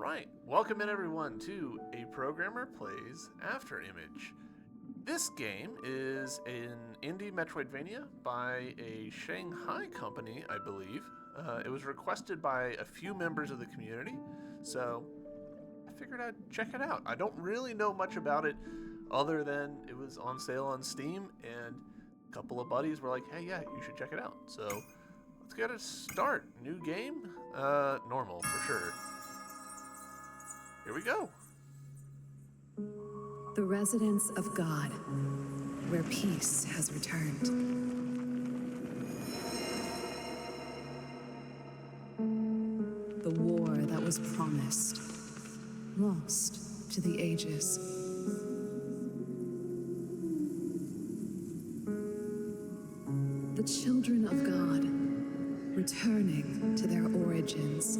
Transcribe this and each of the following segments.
right, welcome in everyone to A Programmer Plays Afterimage. This game is an indie Metroidvania by a Shanghai company, I believe. It was requested by a few members of the community, so I figured I'd check it out. I don't really know much about it other than it was on sale on Steam, and a couple of buddies were like, hey, yeah, you should check it out. So let's get a start. New game? Normal, for sure. Here we go. The residence of God, where peace has returned. The war that was promised, lost to the ages. The children of God, returning to their origins.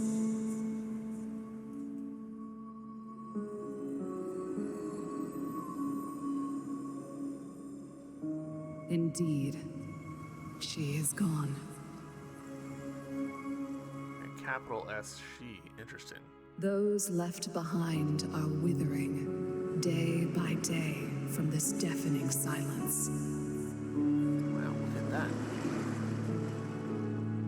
Indeed, she is gone. A capital S, she. Interesting. Those left behind are withering, day by day, from this deafening silence. Wow, look at that.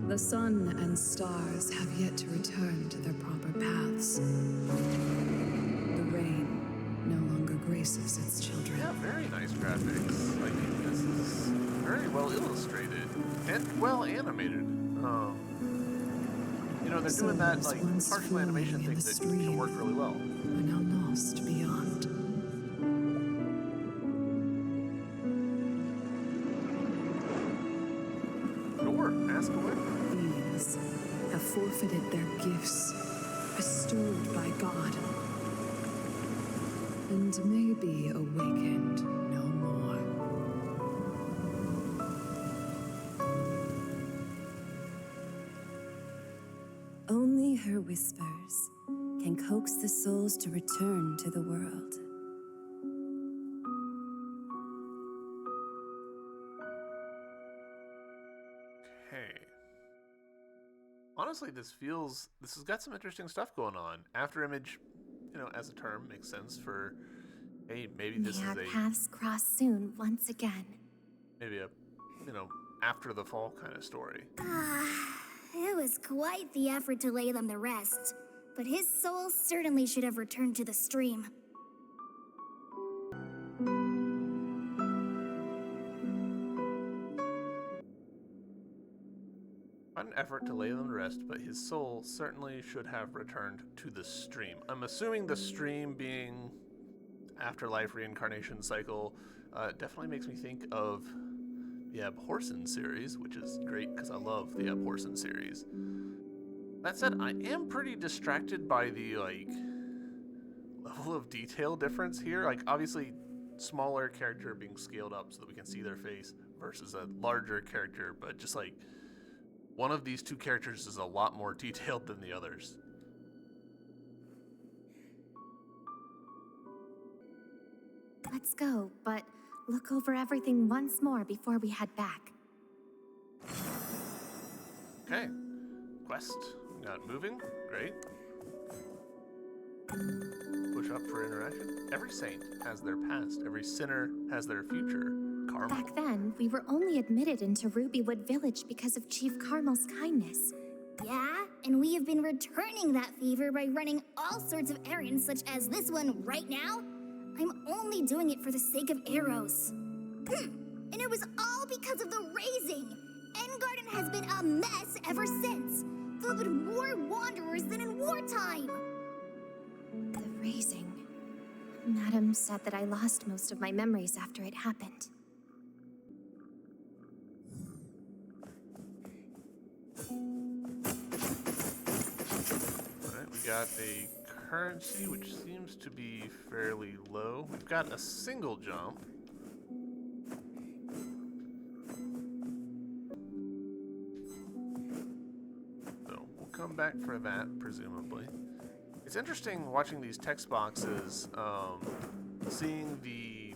The sun and stars have yet to return to their proper paths. The rain no longer graces its children. Yeah, very nice graphics. Like, this is very well illustrated and well animated. They're doing that like partial animation thing that can work really well. Are now lost beyond. Sure, ask away. These have forfeited their gifts, bestowed by God, and may be awakened no more. Only her whispers can coax the souls to return to the world. Okay. Honestly, this has got some interesting stuff going on. Afterimage, as a term, makes sense for, hey, maybe this May is our paths cross soon once again. maybe a, after the fall kind of story. It was quite the effort to lay them to rest, but his soul certainly should have returned to the stream. Quite an effort to lay them to rest, but his soul certainly should have returned to the stream. I'm assuming the stream being afterlife reincarnation cycle definitely makes me think of the Abhorsen series, which is great because I love the Abhorsen series. That said, I am pretty distracted by the level of detail difference here. Like, obviously, smaller character being scaled up so that we can see their face versus a larger character, but just like one of these two characters is a lot more detailed than the others. Let's go, but look over everything once more before we head back. Okay. Quest. Got moving. Great. Push up for interaction. Every saint has their past. Every sinner has their future. Karma. Back then, we were only admitted into Rubywood Village because of Chief Carmel's kindness. Yeah, and we have been returning that favor by running all sorts of errands such as this one right now. I'm only doing it for the sake of arrows. And it was all because of the raising. Engarden has been a mess ever since, filled with more wanderers than in wartime. The raising. Madam said that I lost most of my memories after it happened. Alright, we got a currency which seems to be fairly low. We've got a single jump. So we'll come back for that, presumably. It's interesting watching these text boxes, seeing the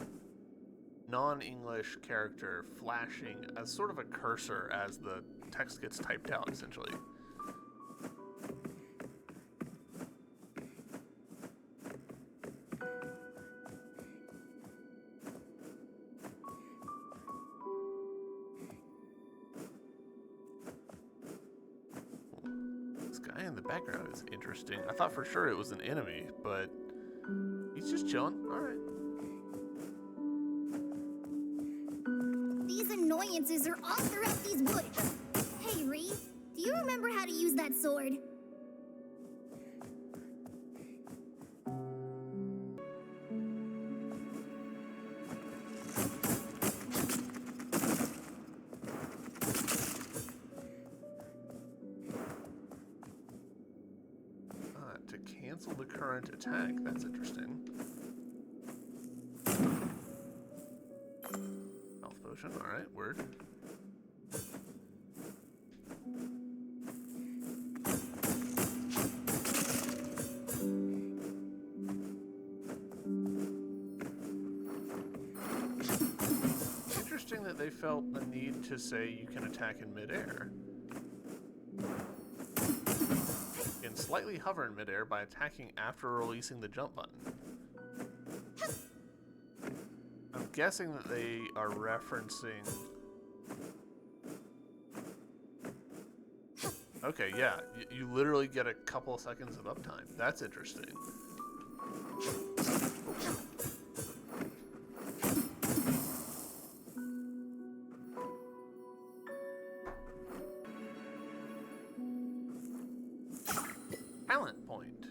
non-English character flashing as sort of a cursor as the text gets typed out, essentially. in the background is interesting. I thought for sure it was an enemy, but he's just chilling. Alright. These annoyances are all throughout these woods. Hey, Ree, do you remember how to use that sword? To cancel the current attack. That's interesting. Health potion. Alright, word. Interesting that they felt the need to say you can attack in midair. You can slightly hover in midair by attacking after releasing the jump button. I'm guessing that they are referencing... Okay, yeah, you literally get a couple of seconds of uptime. That's interesting. Talent point.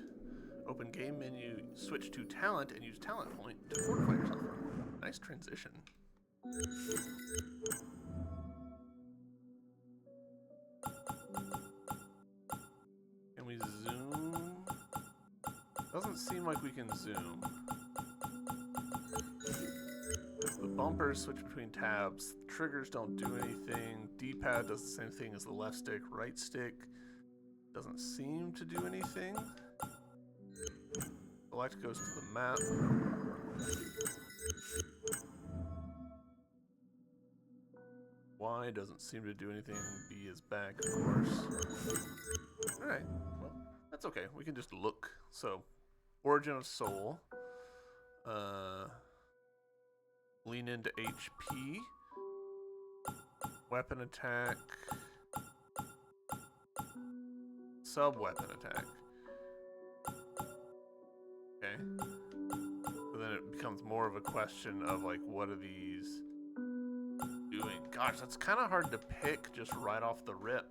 Open game menu, switch to talent, and use talent point to fortify yourself. Nice transition. Can we zoom? Doesn't seem like we can zoom. The bumpers switch between tabs. Triggers don't do anything. D-pad does the same thing as the left stick. Right stick doesn't seem to do anything. Select goes to the map. Y doesn't seem to do anything. B is back, of course. Alright, well, that's okay. We can just look. So, Origin of Soul. Lean into HP. Weapon attack. Sub-weapon attack. Okay. So then it becomes more of a question of, like, what are these doing? Gosh, that's kind of hard to pick just right off the rip.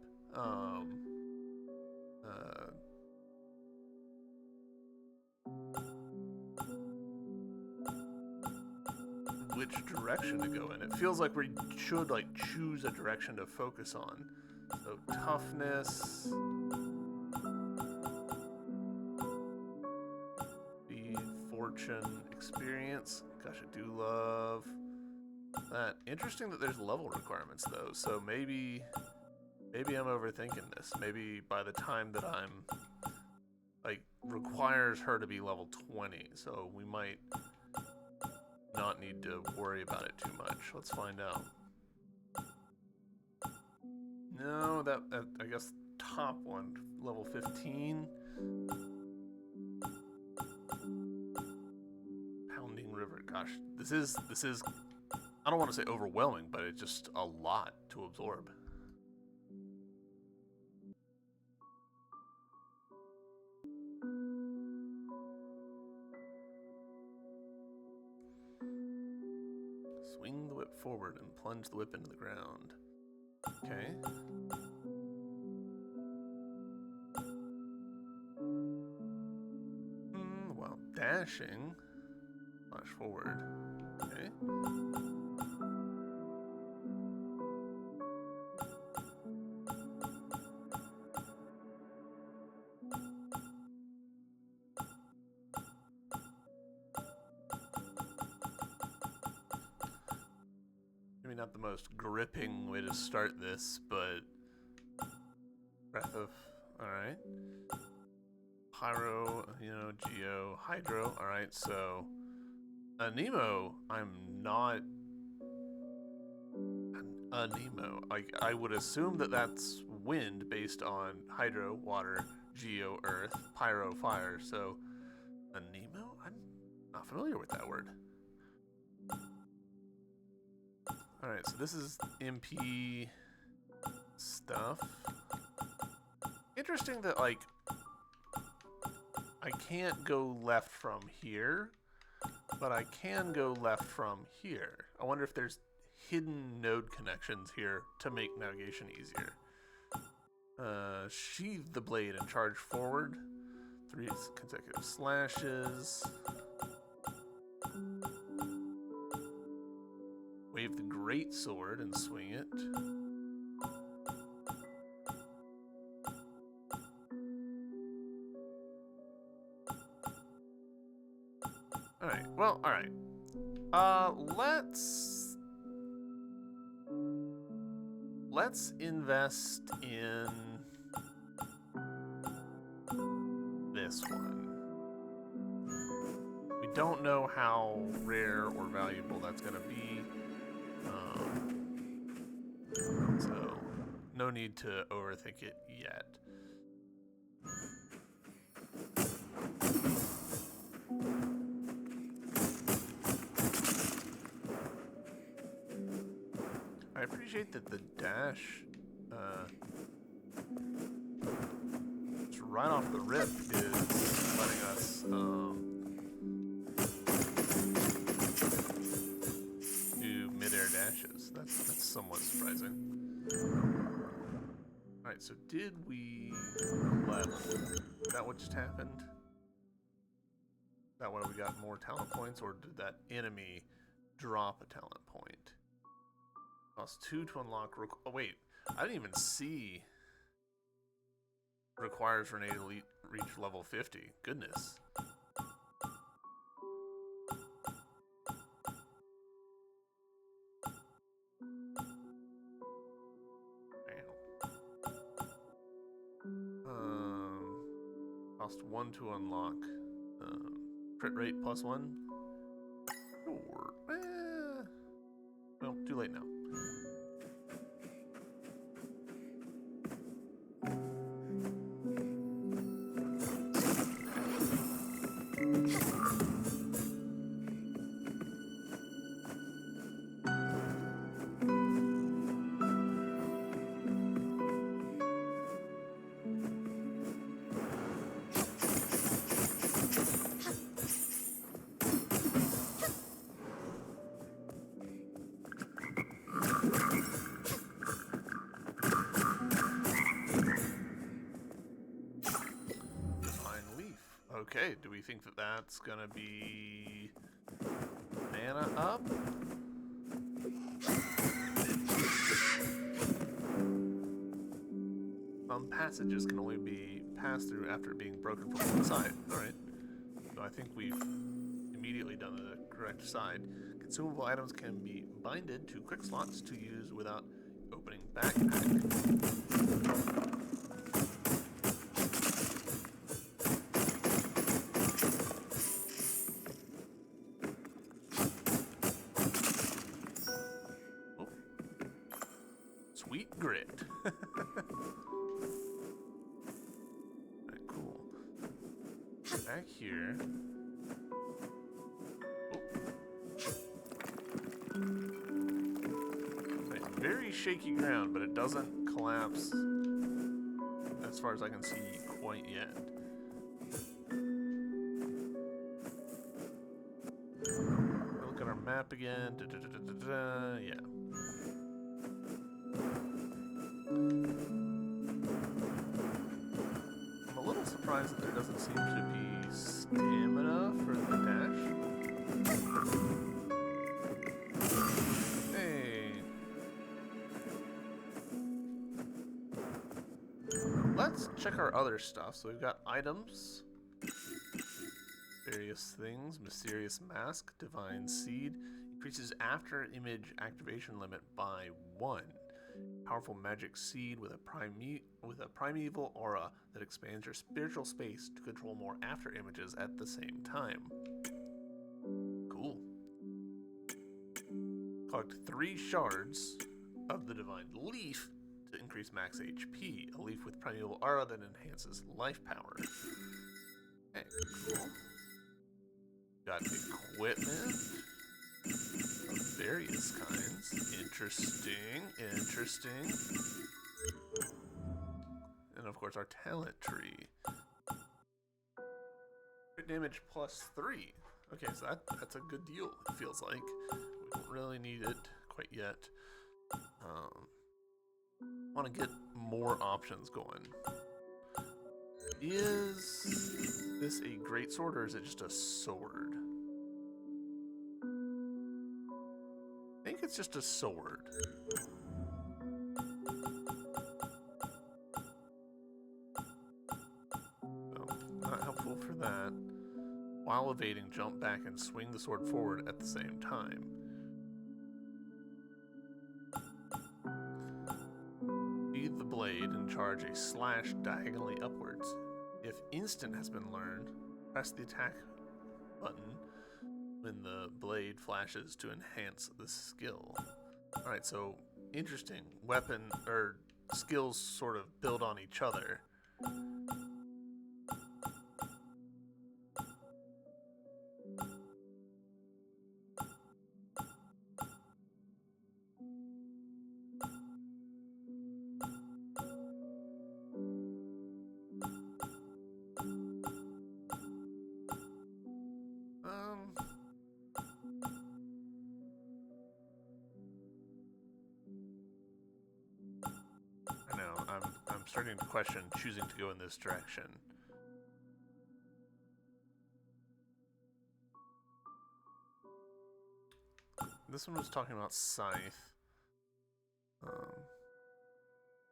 Which direction to go in. It feels like we should, like, choose a direction to focus on. So, toughness... Fortune, experience. Gosh, I do love that. Interesting that there's level requirements though. So maybe I'm overthinking this. Maybe by the time that I'm like requires her to be level 20. So we might not need to worry about it too much. Let's find out. No, that I guess top one, level 15. Gosh, this is I don't want to say overwhelming, but it's just a lot to absorb. Swing the whip forward and plunge the whip into the ground. Okay. While dashing. Flash forward. Okay. Maybe not the most gripping way to start this, but Breath of... Alright. Pyro, Geo, Hydro. Alright, so... Nemo, I'm not a Nemo. Like, I would assume that that's wind based on Hydro, water, Geo, earth, Pyro, fire. So, a Nemo? I'm not familiar with that word. Alright, so this is MP stuff. Interesting that, like, I can't go left from here, but I can go left from here. I wonder if there's hidden node connections here to make navigation easier. Sheathe the blade and charge forward. 3 consecutive slashes. Wave the great sword and swing it. Alright, well, alright. Let's invest in this one. We don't know how rare or valuable that's gonna be. So no need to overthink it yet. I appreciate that the dash, just right off the rip, is letting us do mid-air dashes. That's somewhat surprising. All right, so did we level? Is that what just happened? Is that why we got more talent points, or did that enemy drop a talent point? Cost 2 to unlock. Oh wait, I didn't even see. Requires Renee to reach level 50. Goodness. Cost 1 to unlock. Crit rate +1. Sure. Well, too late now. Okay, do we think that that's gonna be mana up? Some passages can only be passed through after being broken from one side. Alright. So I think we've immediately done the correct side. Consumable items can be binded to quick slots to use without opening backpack. Sweet grit. Alright, cool. Back here. Right, very shaky ground, but it doesn't collapse as far as I can see quite yet. Look at our map again. Yeah. I'm a little surprised that there doesn't seem to be stamina for the dash. Hey. Let's check our other stuff. So we've got items, various things, mysterious mask, divine seed, increases after image activation limit by 1. Powerful magic seed with a primeval aura that expands your spiritual space to control more after images at the same time. Cool. Collect 3 shards of the divine leaf to increase max HP. A leaf with primeval aura that enhances life power. Okay, cool. Got equipment of various kinds. Interesting, interesting. And of course our talent tree. Crit damage +3. Okay, so that's a good deal, it feels like. We don't really need it quite yet. Want to get more options going. Is this a great sword or is it just a sword? I think it's just a sword. So, not helpful for that. While evading, jump back and swing the sword forward at the same time. Sheathe the blade and charge a slash diagonally upwards. If instant has been learned, press the attack button when the blade flashes to enhance the skill. Alright, so interesting. Weapon or skills sort of build on each other. I know, I'm starting to question choosing to go in this direction. This one was talking about scythe.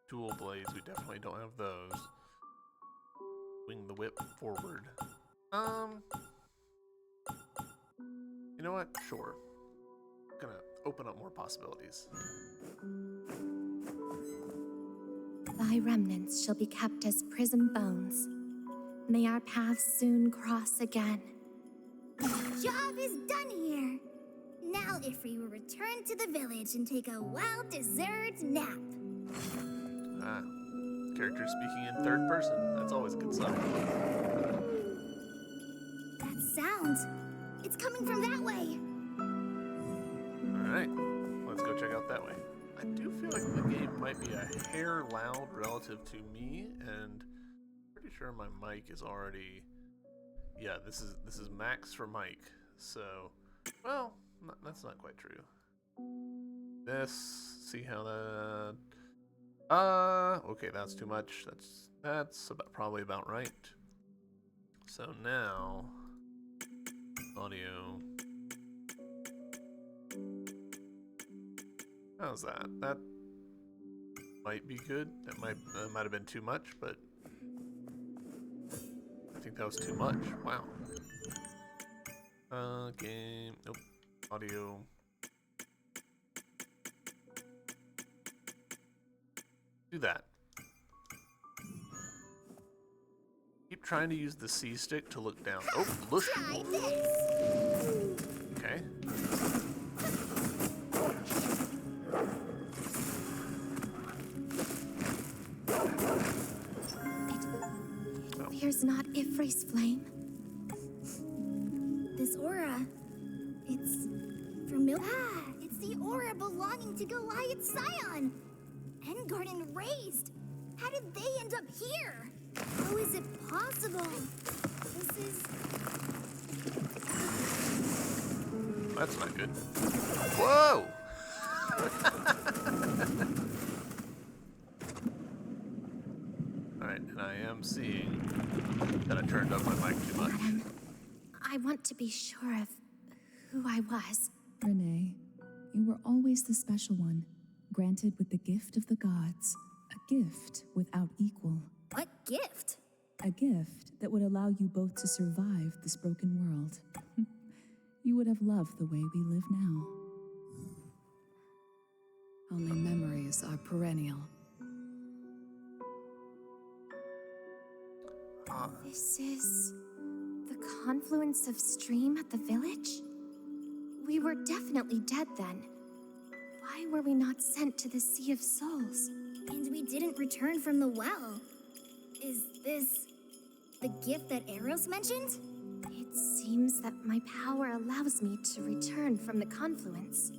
Dual blades, we definitely don't have those. Wing the whip forward. You know what? Sure. Gonna open up more possibilities. Thy remnants shall be kept as prism bones. May our paths soon cross again. Job is done here. Now Ifri will return to the village and take a well-deserved nap. Ah, character speaking in third person. That's always a good sign. That sound, it's coming from that way. Alright, let's go check out that way. I do feel like the game might be a hair loud relative to me, and pretty sure my mic is already... Yeah, this is max for mic, so... Well, that's not quite true. This, see how that... okay, that's too much. That's probably about right. So now... Audio... How's that? That might be good. That might have been too much, but I think that was too much. Wow. Game. Nope. Audio. Do that. Keep trying to use the C stick to look down. Oh, look. Try this. Okay. Here's not Ifri's flame. This aura, it's familiar. Ah, it's the aura belonging to Goliath Scion. Engarden raised. How did they end up here? How is it possible? This is... That's not good. Whoa! Alright, and I am seeing that I turned up my mic too much. I want to be sure of who I was. Renee, you were always the special one, granted with the gift of the gods, a gift without equal. What gift? A gift that would allow you both to survive this broken world. You would have loved the way we live now. Only memories are perennial. This is the confluence of stream at the village? We were definitely dead then. Why were we not sent to the Sea of Souls? And we didn't return from the well. Is this the gift that Eros mentioned? It seems that my power allows me to return from the confluence.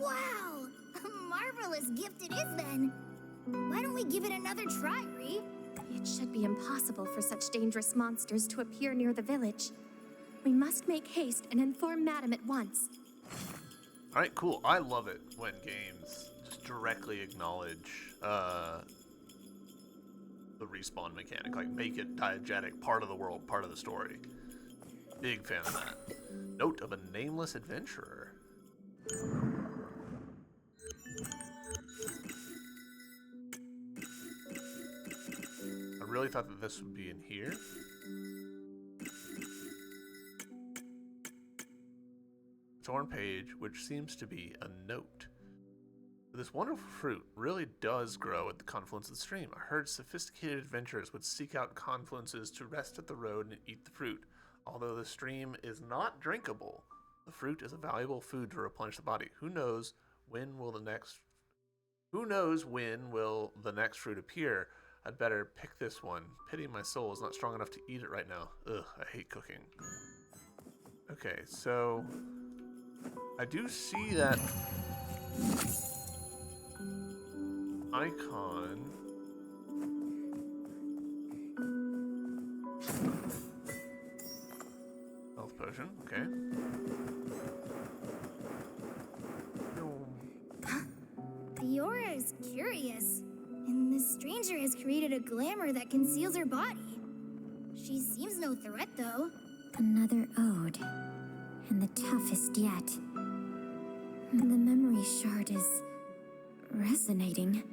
Wow! A marvelous gift it is then. Why don't we give it another try, Ree? It should be impossible for such dangerous monsters to appear near the village. We must make haste and inform Madame at once. Alright, cool. I love it when games just directly acknowledge the respawn mechanic. Like, make it diegetic, part of the world, part of the story. Big fan of that. Note of a nameless adventurer. I really thought that this would be in here. Torn page, which seems to be a note. This wonderful fruit really does grow at the confluence of the stream. I heard sophisticated adventurers would seek out confluences to rest at the road and eat the fruit. Although the stream is not drinkable, the fruit is a valuable food to replenish the body. Who knows when will the next fruit appear? I'd better pick this one. Pity my soul is not strong enough to eat it right now. Ugh, I hate cooking. Okay, so I do see that icon. Health potion, okay. The aura is curious, and this stranger has created a glamour that conceals her body. She seems no threat, though. Another ode, and the toughest yet. The memory shard is resonating.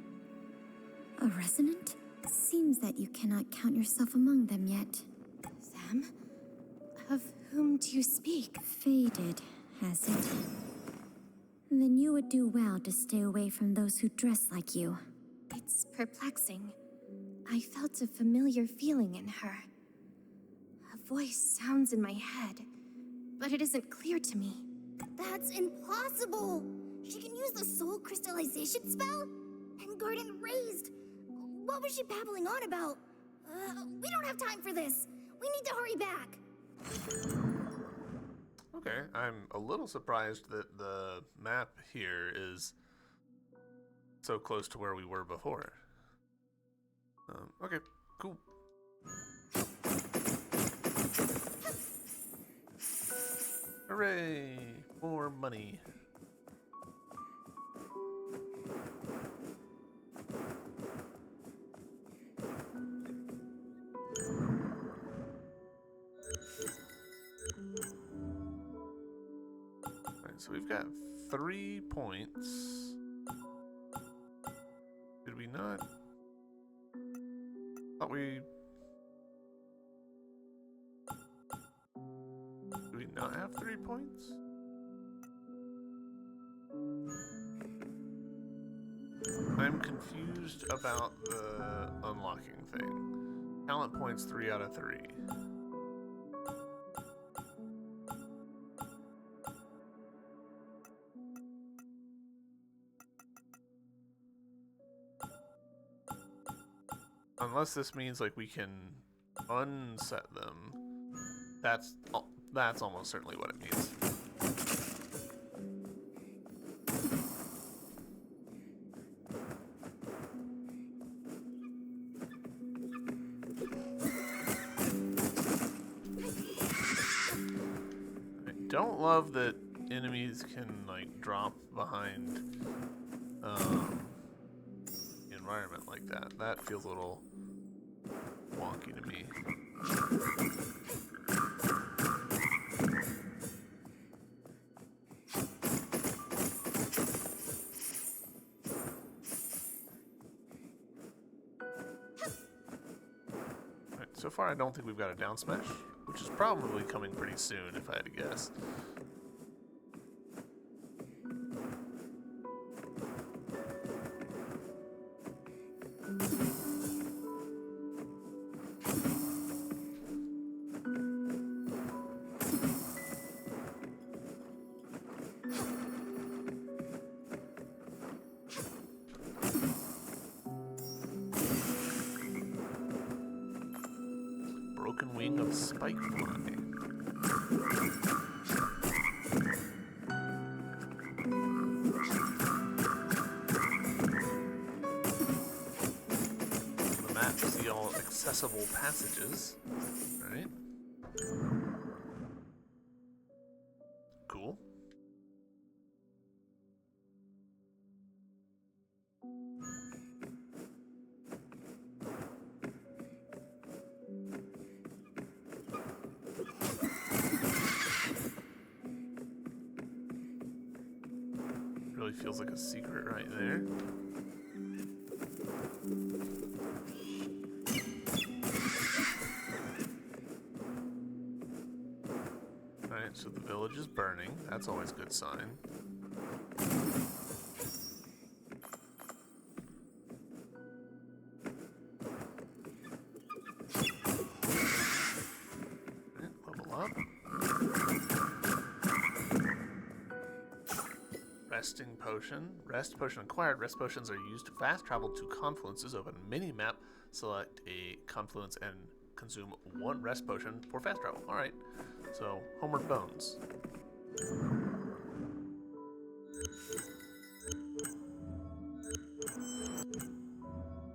A resonant? Seems that you cannot count yourself among them yet. Them? Of whom do you speak? Faded, has it? Then you would do well to stay away from those who dress like you. It's perplexing. I felt a familiar feeling in her. A voice sounds in my head, but it isn't clear to me. That's impossible! She can use the soul crystallization spell? And Garden raised. What was she babbling on about? We don't have time for this. We need to hurry back. Okay, I'm a little surprised that the map here is so close to where we were before. Okay, cool. Hooray! More money. Alright, so we've got 3 points. Did we not? Thought we... Do we not have 3 points? I'm confused about the unlocking thing. Talent points 3 out of 3. Unless this means like we can unset them. That's almost certainly what it means. I don't love that enemies can like drop behind the environment like that. That feels a little wonky to me. Alright, so far I don't think we've got a down smash, which is probably coming pretty soon if I had to guess. Broken wing of spike fly. The map see all accessible passages. Right? Cool. Really feels like a secret right there. Alright, so the village is burning. That's always a good sign. Alright, level up. Resting potion. Rest potion acquired. Rest potions are used to fast travel to confluences. Open mini-map. Select a confluence and consume 1 rest potion for fast travel. Alright, so Homeward Bones.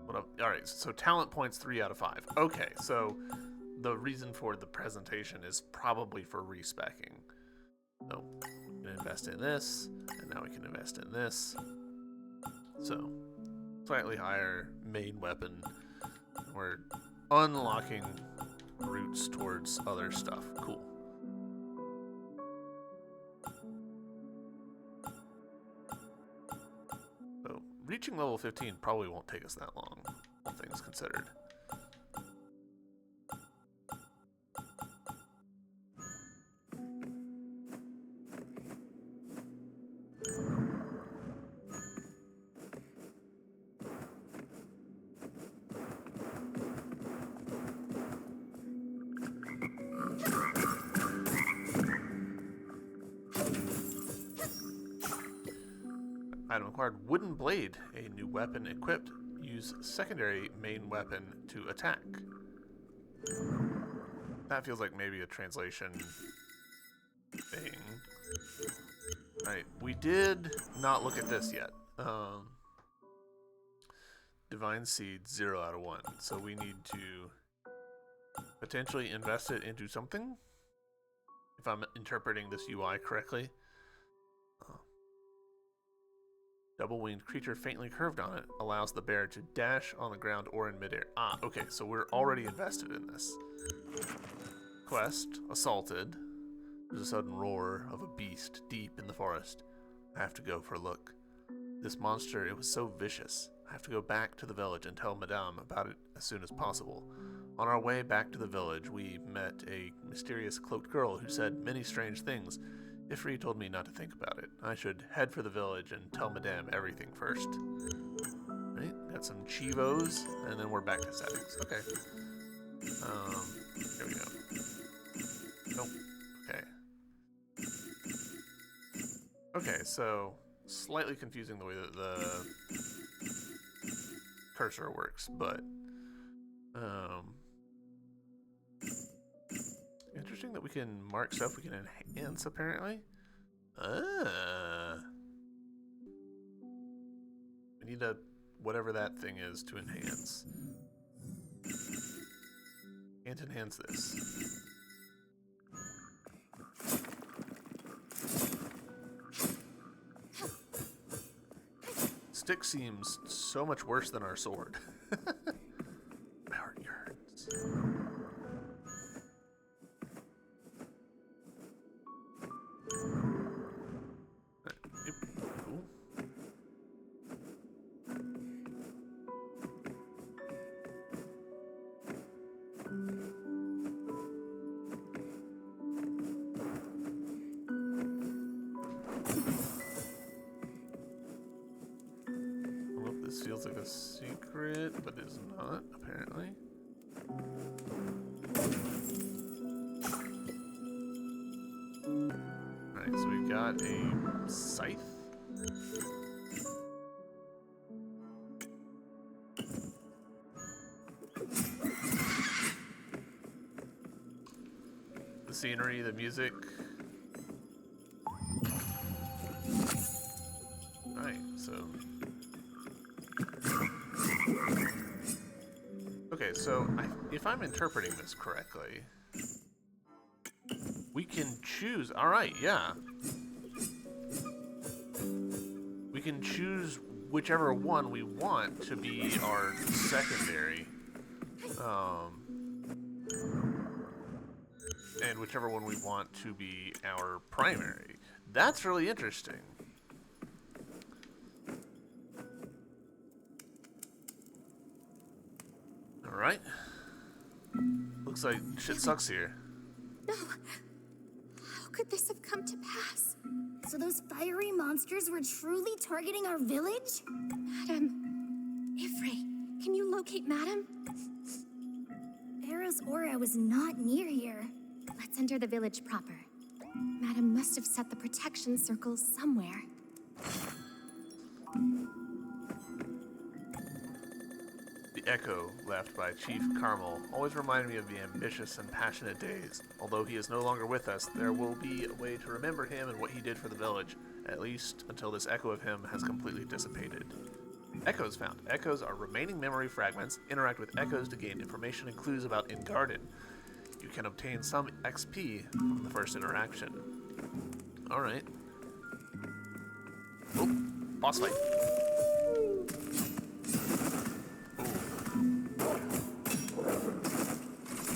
What up? Alright, so talent points 3 out of 5. Okay, so the reason for the presentation is probably for respecking. So we can invest in this, and now we can invest in this. So slightly higher main weapon. We're unlocking routes towards other stuff. Cool. So reaching level 15 probably won't take us that long, all things considered. Item acquired. Wooden blade. A new weapon equipped. Use secondary main weapon to attack. That feels like maybe a translation thing. Alright, we did not look at this yet. Divine Seed, 0 out of 1. So we need to potentially invest it into something, if I'm interpreting this UI correctly. Double-winged creature faintly curved on it allows the bear to dash on the ground or in midair. Ah, okay, so we're already invested in this. Quest, assaulted. There's a sudden roar of a beast deep in the forest. I have to go for a look. This monster, it was so vicious. I have to go back to the village and tell Madame about it as soon as possible. On our way back to the village, we met a mysterious cloaked girl who said many strange things. Ifri told me not to think about it. I should head for the village and tell Madame everything first. Right, got some chivos, and then we're back to settings. Okay. Here we go. Nope. Okay. Okay, so slightly confusing the way that the cursor works, but interesting that we can mark stuff we can enhance, apparently. We need a whatever that thing is to enhance. Can't enhance this. Stick seems so much worse than our sword. My heart hurts. Yep, cool. Well, this feels like a secret, but is not, apparently. Alright, so we got a scythe. The scenery, the music. Alright, so... Okay, Okay, so if I'm interpreting this correctly, we can choose. All right, yeah. We can choose whichever one we want to be our secondary. And whichever one we want to be our primary. That's really interesting. Alright. Looks like shit sucks here. No. How could this have come to pass? So those fiery monsters were truly targeting our village? Madam. Ifrei, can you locate Madam? Arrow's aura was not near here. Let's enter the village proper. Madam must have set the protection circles somewhere. The echo left by Chief Carmel always reminded me of the ambitious and passionate days. Although he is no longer with us, there will be a way to remember him and what he did for the village, at least until this echo of him has completely dissipated. Echoes found. Echoes are remaining memory fragments. Interact with echoes to gain information and clues about Ingarden. You can obtain some XP from the first interaction. Alright. Oh, boss fight.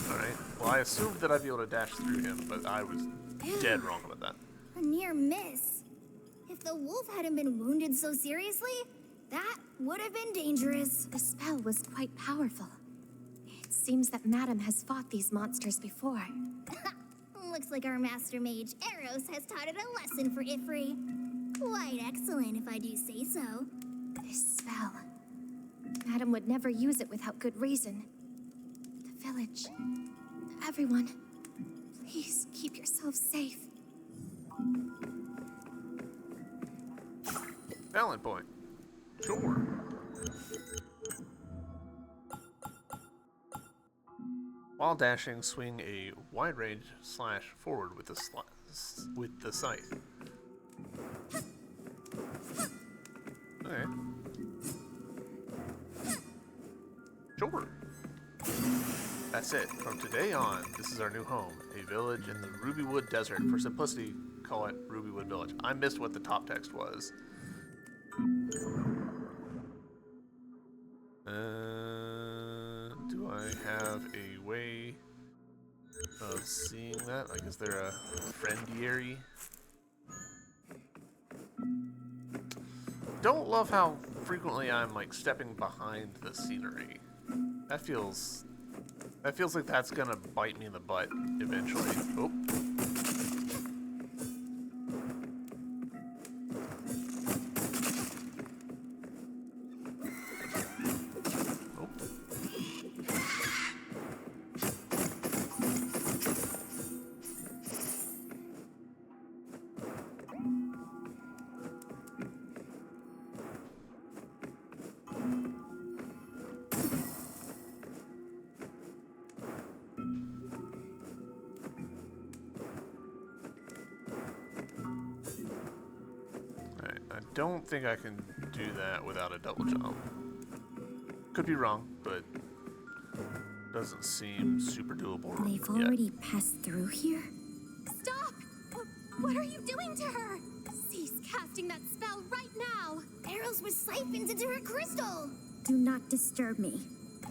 Alright, well I assumed that I'd be able to dash through him, but I was dead wrong about that. A near miss. If the wolf hadn't been wounded so seriously, that would have been dangerous. The spell was quite powerful. It seems that Madam has fought these monsters before. Looks like our master mage, Eros, has taught it a lesson for Ifrei. Quite excellent, if I do say so. This spell. Madam would never use it without good reason. The village. Everyone. Please keep yourselves safe. Talent point. Sure. While dashing, swing a wide range slash forward with the scythe. Okay. Sure. That's it. From today on, this is our new home, a village in the Rubywood Desert. For simplicity, call it Rubywood Village. I missed what the top text was. Do I have a way of seeing that? Like, is there a friendiary? Don't love how frequently I'm like stepping behind the scenery. That feels like that's gonna bite me in the butt eventually. Oh. I don't think I can do that without a double jump. Could be wrong, but doesn't seem super doable They've yet. already passed through here? Stop! What are you doing to her? Cease casting that spell right now! Eros was siphoned into her crystal! Do not disturb me.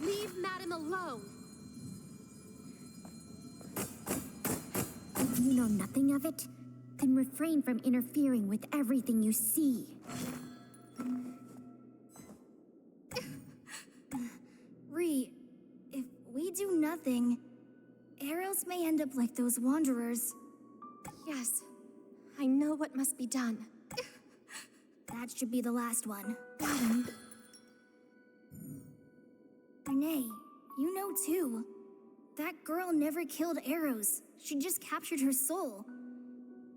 Leave Madam alone! If you know nothing of it, then refrain from interfering with everything you see. If we do nothing, Eros may end up like those wanderers. Yes, I know what must be done. That should be the last one. Madam, Renee, you know too. That girl never killed Eros. She just captured her soul.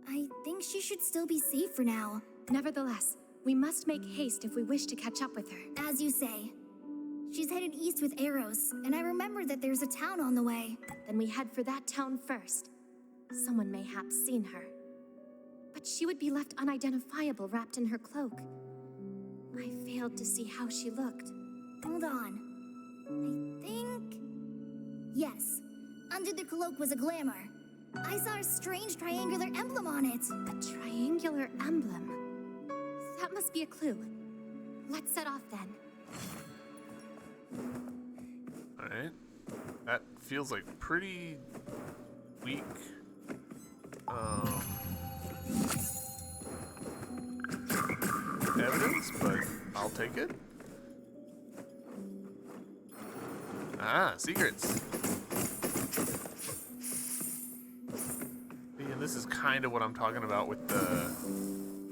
I think she should still be safe for now. nevertheless, we must make haste if we wish to catch up with her. As you say. She's headed east with Eros, and I remember that there's a town on the way. Then we head for that town first. Someone mayhaps seen her. But she would be left unidentifiable wrapped in her cloak. I failed to see how she looked. Hold on. I think Yes. Under the cloak was a glamour. I saw a strange triangular emblem on it. A triangular emblem. That must be a clue. Let's set off then. Alright. That feels like pretty weak. Evidence, but I'll take it. Ah, secrets. See, and this is kind of what I'm talking about with the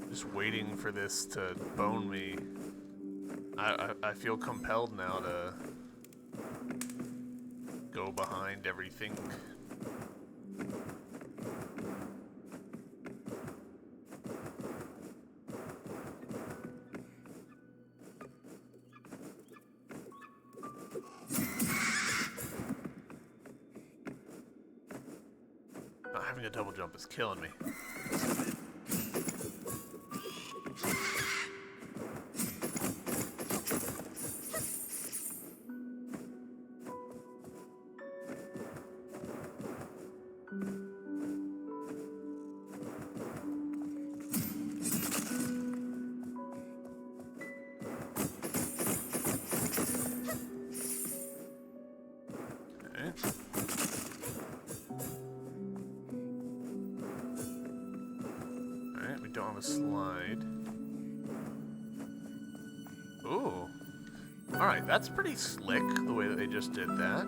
just waiting for this to bone me. I feel compelled now to go behind everything. Not having a double jump is killing me. Don't have a slide. Ooh. Alright, that's pretty slick, the way that they just did that.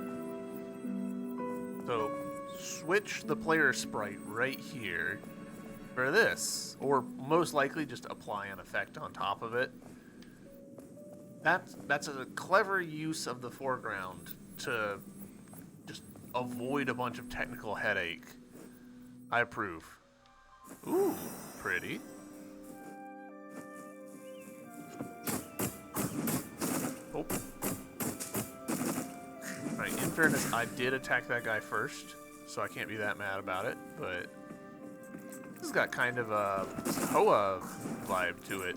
So, switch the player sprite right here for this. Or most likely just apply an effect on top of it. That's a clever use of the foreground to just avoid a bunch of technical headache. I approve. Ooh, pretty. Oh. Alright, in fairness, I did attack that guy first, so I can't be that mad about it, but this has got kind of a Hoa vibe to it.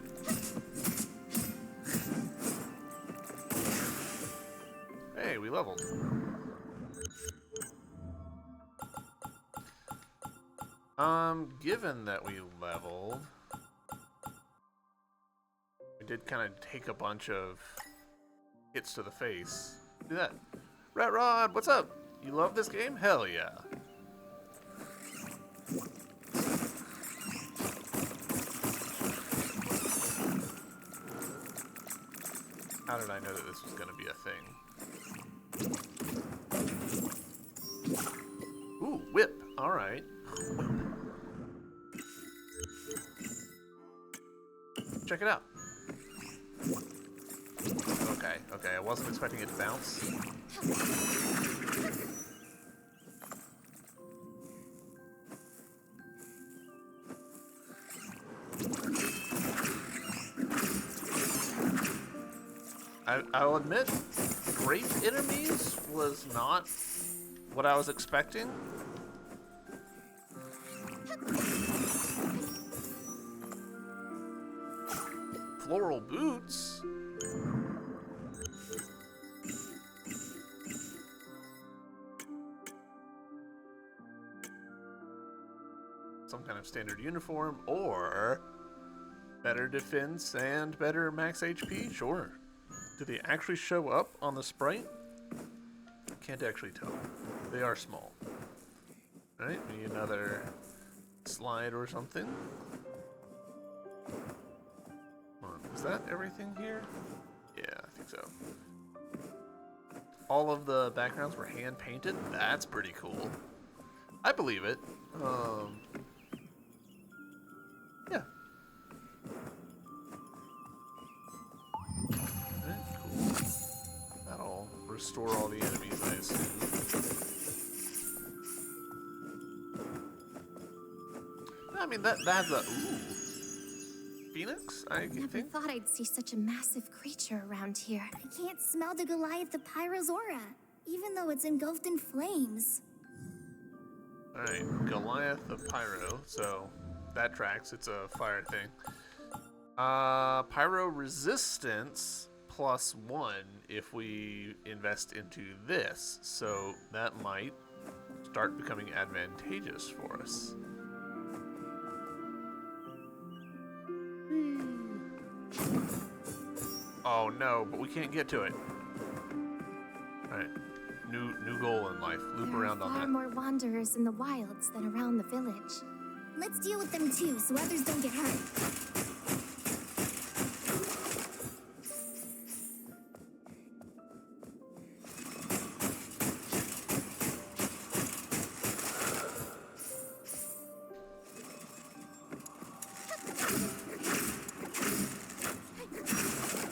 Hey, we leveled. Given that we leveled, we did kind of take a bunch of hits to the face. Do that. Rat Rod, what's up? You love this game? Hell yeah. How did I know that this was going to be a thing? Ooh, whip. All right. Whip. Check it out. Okay, I wasn't expecting it to bounce. I'll admit, great enemies was not what I was expecting. Floral boots? Some kind of standard uniform, or better defense and better max HP? Sure. Do they actually show up on the sprite? Can't actually tell. They are small. Alright, maybe another slide or something. Is that everything here? Yeah, I think so. All of the backgrounds were hand painted? That's pretty cool. I believe it. Yeah. Alright, cool. That'll restore all the enemies, I assume. I mean, that's a... Ooh. Phoenix, I Never think. thought I'd see such a massive creature around here. I can't smell the Goliath of Pyro's aura, even though it's engulfed in flames. Alright, Goliath of Pyro, so that tracks, it's a fire thing. Pyro resistance +1 if we invest into this, so that might start becoming advantageous for us. Oh no, but we can't get to it. Alright, new goal in life. Loop around on There are far that. more wanderers in the wilds than around the village. Let's deal with them too, so others don't get hurt.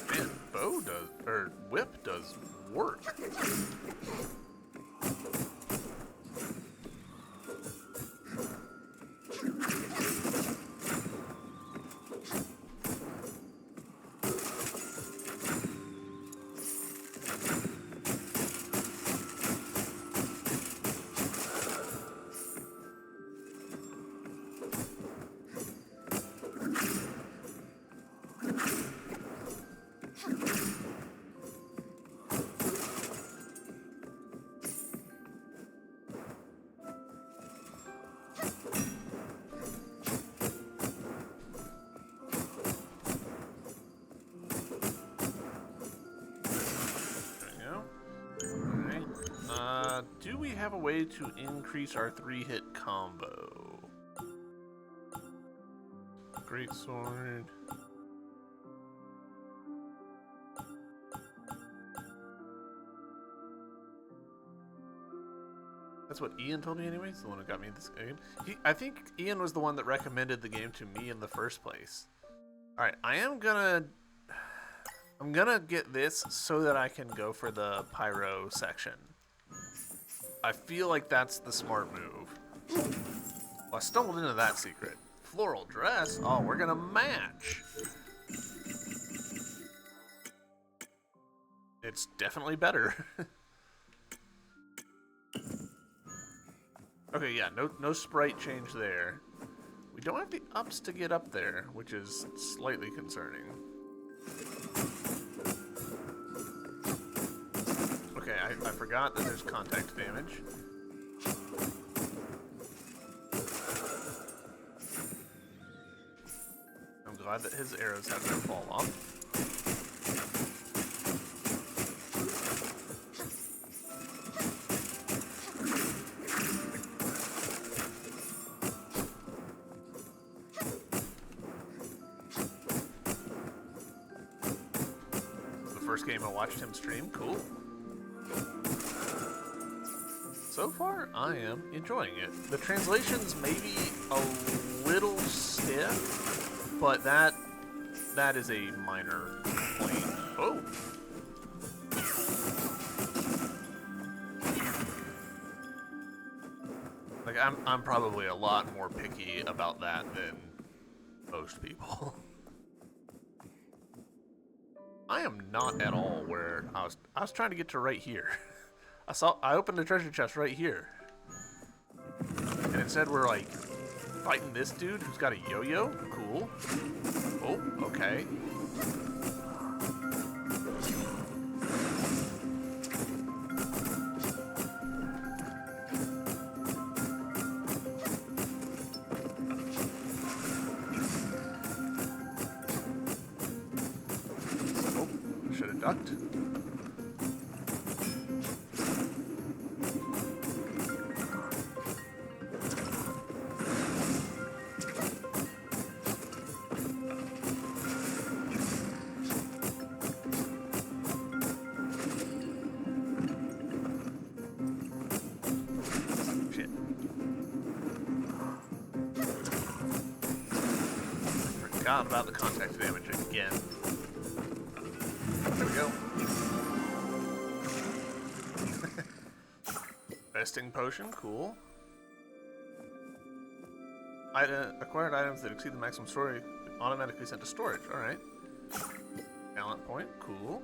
Man, bow does, or whip does work. Do we have a way to increase our 3-hit combo? Great sword. That's what Ian told me anyways, the one who got me this game. I think Ian was the one that recommended the game to me in the first place. Alright, I'm gonna get this so that I can go for the pyro section. I feel like that's the smart move. Well, I stumbled into that secret. Floral dress? Oh, we're gonna match. It's definitely better. Okay, yeah, no sprite change there. We don't have the ups to get up there, which is slightly concerning. Okay, I forgot that there's contact damage. I'm glad that his arrows have no fall off. Game I watched him stream. Cool. So far, I am enjoying it. The translation's maybe a little stiff, but that is a minor complaint. Oh. Like I'm probably a lot more picky about that than most people. I am not at all where I was trying to get to right here. I opened the treasure chest right here. And instead we're like fighting this dude who's got a yo-yo. Cool. Oh, okay. Ducked. Shit. Forgot about the contact damage again. There we go. Vesting potion, cool. Acquired items that exceed the maximum storage automatically sent to storage. Alright. Talent point, cool.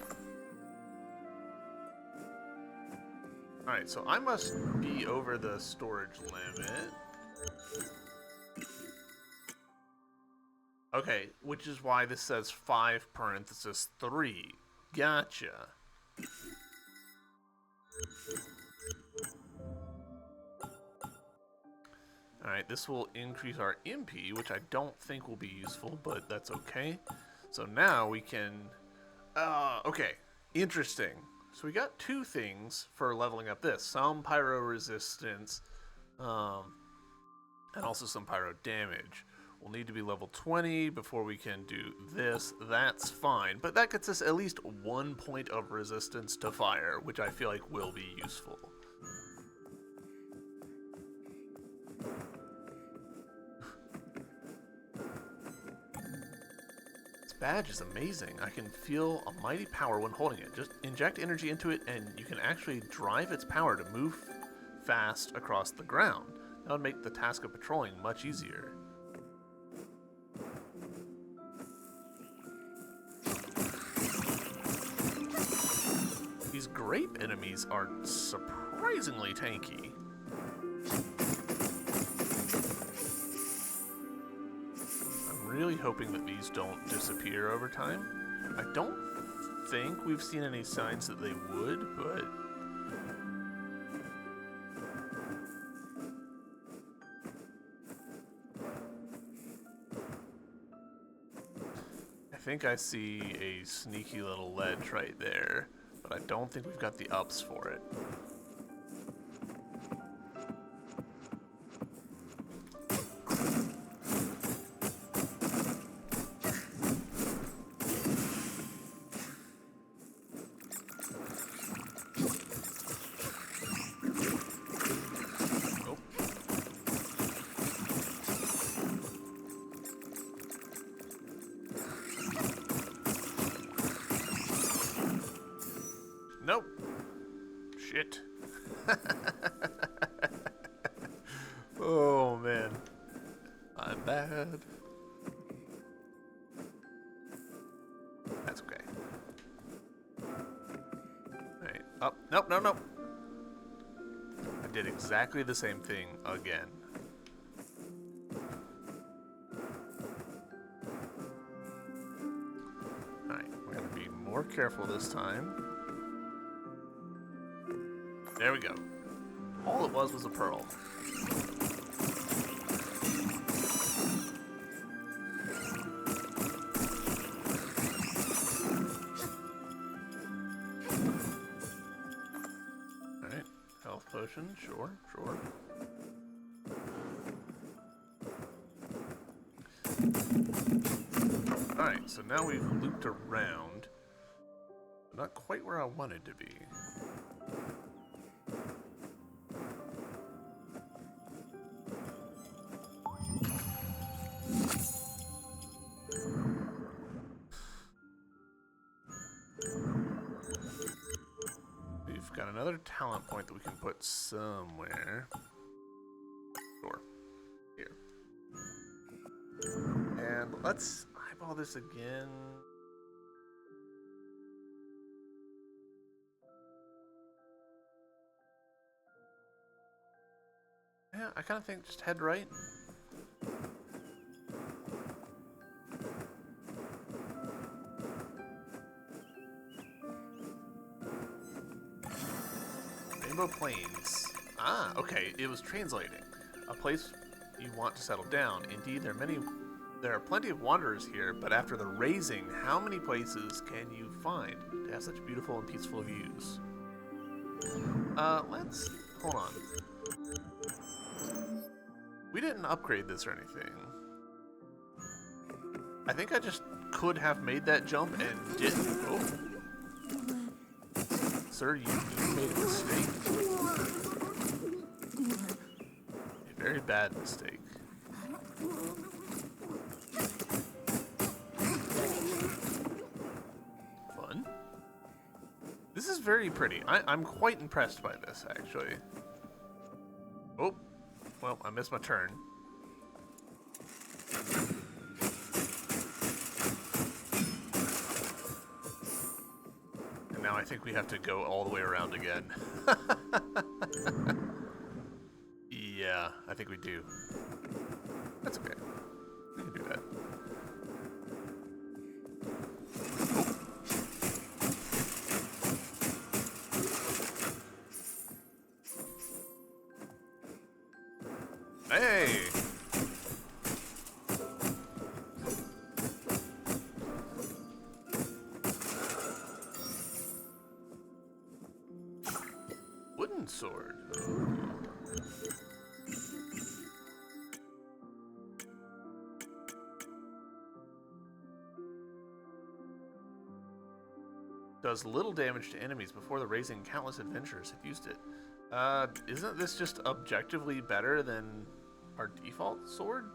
Alright, so I must be over the storage limit. Okay, which is why this says 5 parenthesis 3. Gotcha. Alright, this will increase our MP, which I don't think will be useful, but that's okay. So now we can... okay, interesting. So we got two things for leveling up this. Some pyro resistance, and also some pyro damage. We'll need to be level 20 before we can do this. That's fine, but that gets us at least 1 point of resistance to fire, which I feel like will be useful. This badge is amazing. I can feel a mighty power when holding it. Just inject energy into it and you can actually drive its power to move fast across the ground. That would make the task of patrolling much easier. These grape enemies are surprisingly tanky. I'm really hoping that these don't disappear over time. I don't think we've seen any signs that they would, but... I think I see a sneaky little ledge right there, but I don't think we've got the ups for it. Nope. Shit. Oh, man. I'm bad. That's okay. Alright. Up. Nope, no, no. I did exactly the same thing again. Alright, we're gonna be more careful this time. There we go. All it was a pearl. Alright, health potion, sure, sure. Alright, so now we've looped around. Not quite where I wanted to be. Got another talent point that we can put somewhere. Sure. Here. And let's eyeball this again. Yeah, I kind of think just head right. Rainbow Plains. Ah, okay. It was translating. A place you want to settle down. Indeed, there are plenty of wanderers here, but after the raising, how many places can you find to have such beautiful and peaceful views? Let's hold on. We didn't upgrade this or anything. I think I just could have made that jump and didn't. Oh. Sir, you made a mistake. A very bad mistake. Fun. This is very pretty. I'm quite impressed by this, actually. Oh, well, I missed my turn. Now I think we have to go all the way around again. Yeah, I think we do. That's okay. We can do that. Hey! Wooden sword. Does little damage to enemies before the raising countless adventurers have used it. Isn't this just objectively better than our default sword?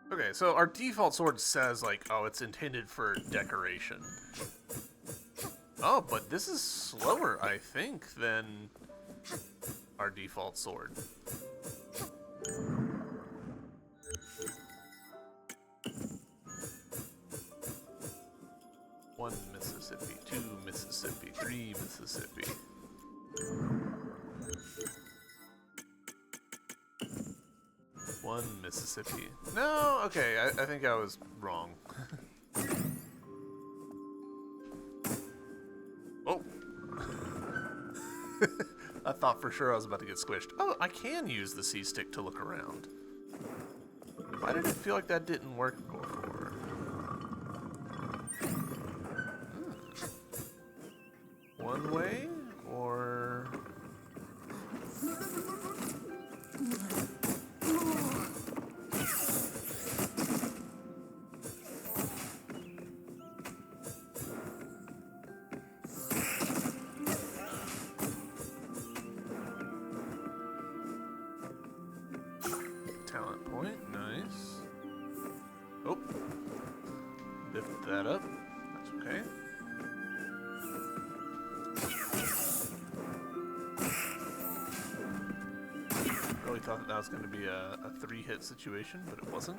Okay, so our default sword says, like, oh, it's intended for decoration. Oh, but this is slower, I think, than our default sword. One Mississippi, 2 Mississippi, 3 Mississippi. One Mississippi. No, okay, I think I was wrong. Oh. I thought for sure I was about to get squished. Oh, I can use the C-stick to look around. Why did it feel like that didn't work before? One way, or... Talent point, nice. Oh, lift that up, that's okay. Really thought that was going to be a 3-hit situation, but it wasn't.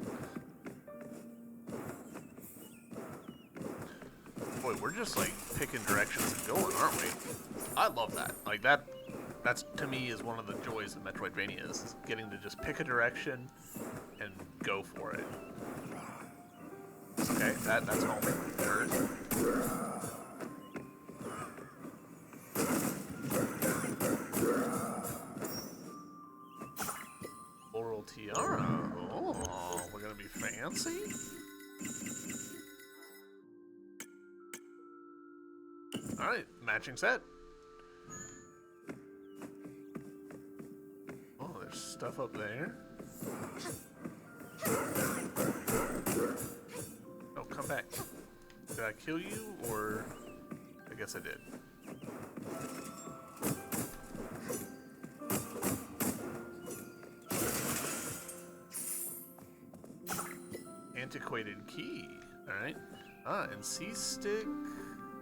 Boy, we're just like picking directions and going, aren't we? I love that. Like that's to me is one of the joys of Metroidvania is getting to just pick a direction and go for it. Okay, that's only third. Floral tiara. Oh, we're gonna be fancy. All right, matching set. Oh, there's stuff up there. Oh, come back. Did I kill you, or I guess I did. Antiquated key. All right. Ah, and C-stick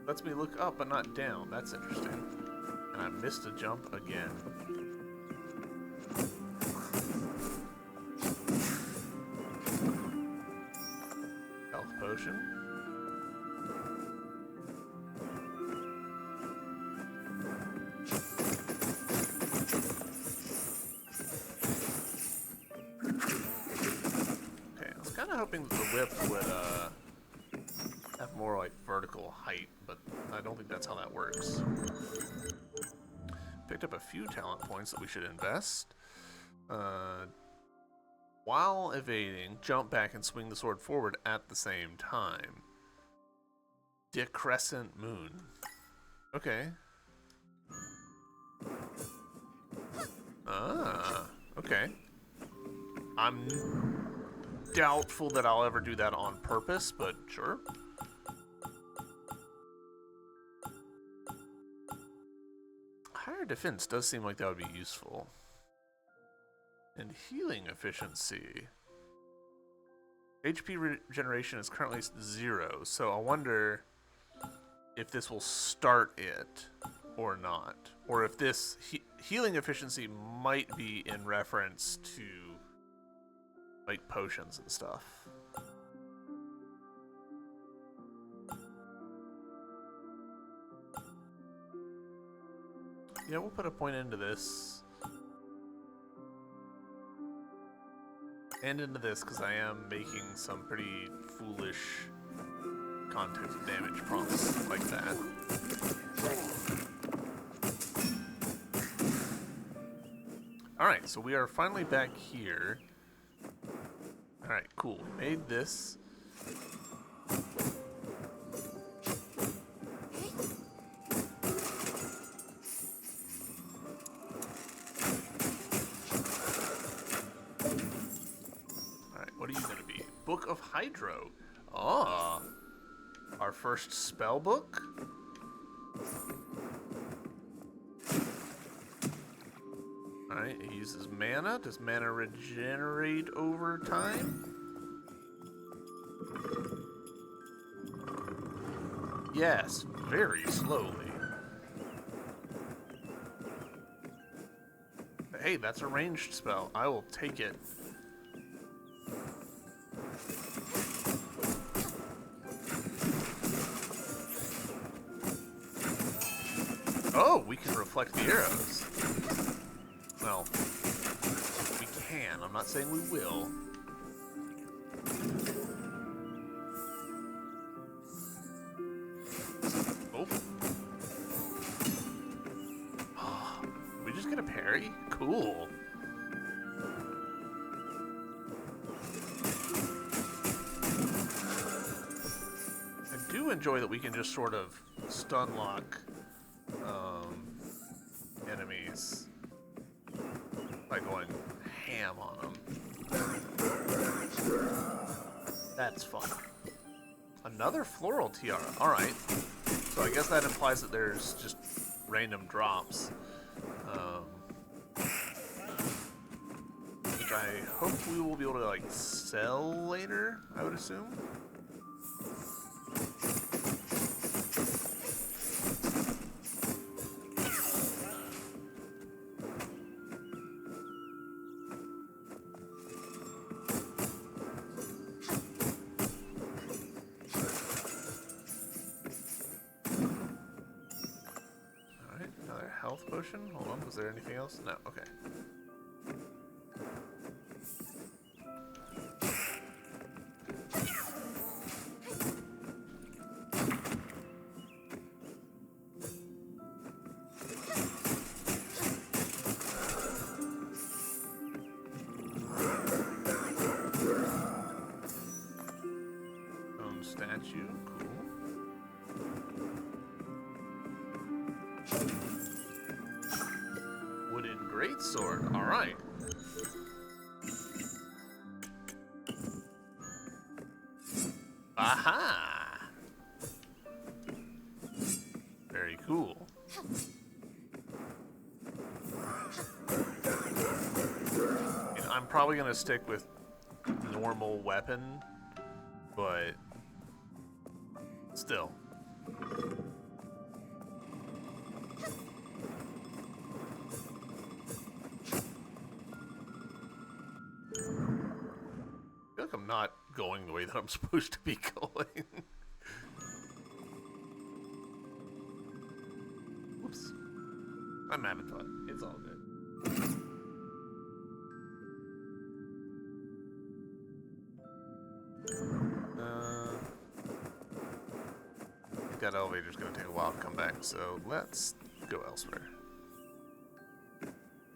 lets me look up but not down. That's interesting. And I missed a jump again. Health potion. Okay, I was kind of hoping that the whip would have more like vertical height, but I don't think that's how that works. Picked up a few talent points that we should invest. While evading, jump back and swing the sword forward at the same time. Decrescent moon. Okay. Ah, okay. I'm doubtful that I'll ever do that on purpose, but sure. Higher defense does seem like that would be useful. And healing efficiency. HP regeneration is currently 0, so I wonder if this will start it or not. Or if this healing efficiency might be in reference to like potions and stuff. Yeah, we'll put a point into this. And into this, because I am making some pretty foolish context damage prompts like that. Alright, so we are finally back here. Alright, cool. We made this. Alright, what are you going to be? Book of Hydro. Ah. Our first spell book? Alright, it uses mana. Does mana regenerate over time? Yes, very slowly. But hey, that's a ranged spell. I will take it. Oh, we can reflect the arrows. Well, we can. I'm not saying we will. Oh. We just get a parry? Cool. I do enjoy that we can just sort of stun lock enemies by going ham on them. That's fun. Another floral tiara. Alright. So I guess that implies that there's just random drops. Which I hope we will be able to, like, sell later, I would assume. Health potion? Hold on, was there anything else? No, okay. Stone statue, cool. Wooden greatsword. All right. Aha! Very cool. And I'm probably gonna stick with normal weapon, but still. I'm not going the way that I'm supposed to be going. Whoops. I'm having fun. It's all good. I think that elevator's gonna take a while to come back, so let's go elsewhere.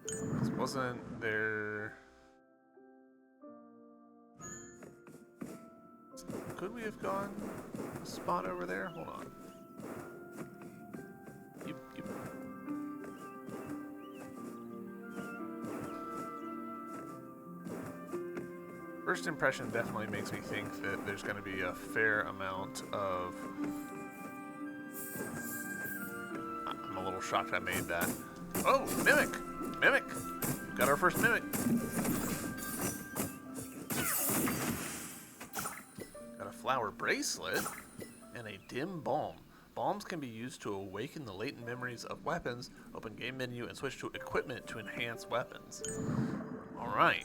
This wasn't there. Could we have gone a spot over there? Hold on. Yep. First impression definitely makes me think that there's going to be a fair amount of... I'm a little shocked I made that. Oh, Mimic! Mimic! Got our first Mimic! Flower bracelet and a dim balm. Balms can be used to awaken the latent memories of weapons, open game menu, and switch to equipment to enhance weapons. Alright.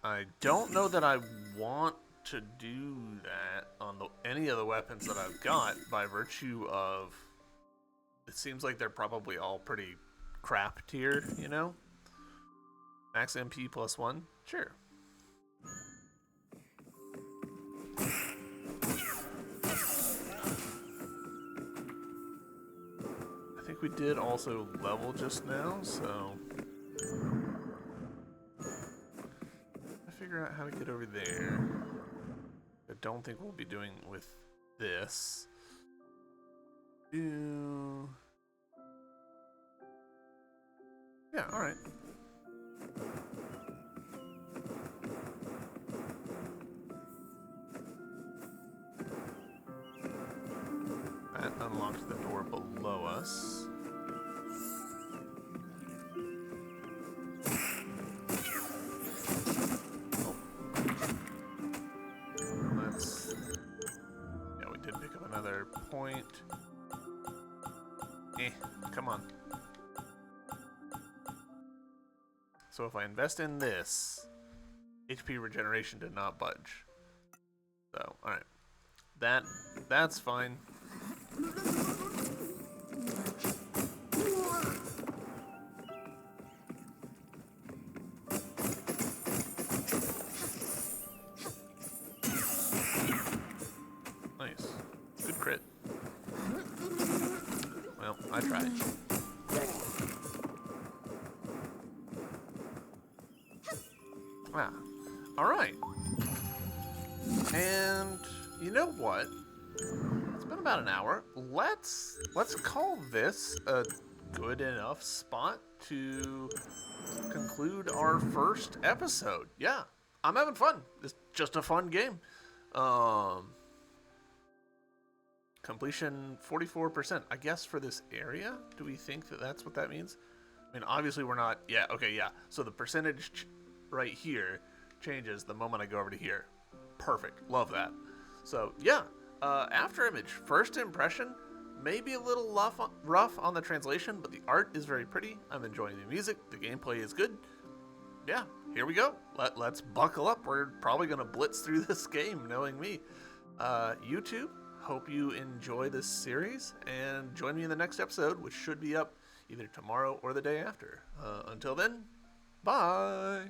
I don't know that I want to do that on any of the weapons that I've got by virtue of... It seems like they're probably all pretty crap tier, you know? Max MP +1? Sure. I think we did also level just now, so figure out how to get over there. I don't think we'll be doing with this. Yeah, alright. That unlocks the door below us. Oh. Let's... Yeah, we did pick up another point. Come on. So if I invest in this, HP regeneration did not budge. So, alright. That's fine. Nice. Good crit. Well, I tried. Ah. Alright. And you know what? It's been about an hour. Let's call this a good enough spot to conclude our first episode. Yeah, I'm having fun. It's just a fun game. Completion 44%. I guess for this area, do we think that that's what that means? I mean, obviously we're not. Yeah. Okay. Yeah. So the percentage right here changes the moment I go over to here. Perfect. Love that. So yeah. Afterimage, first impression, maybe a little rough on the translation, but the art is very pretty. I'm enjoying the music. The gameplay is good. Yeah, here we go. Let's buckle up. We're probably going to blitz through this game, knowing me. YouTube, hope you enjoy this series, and join me in the next episode, which should be up either tomorrow or the day after. Until then, bye!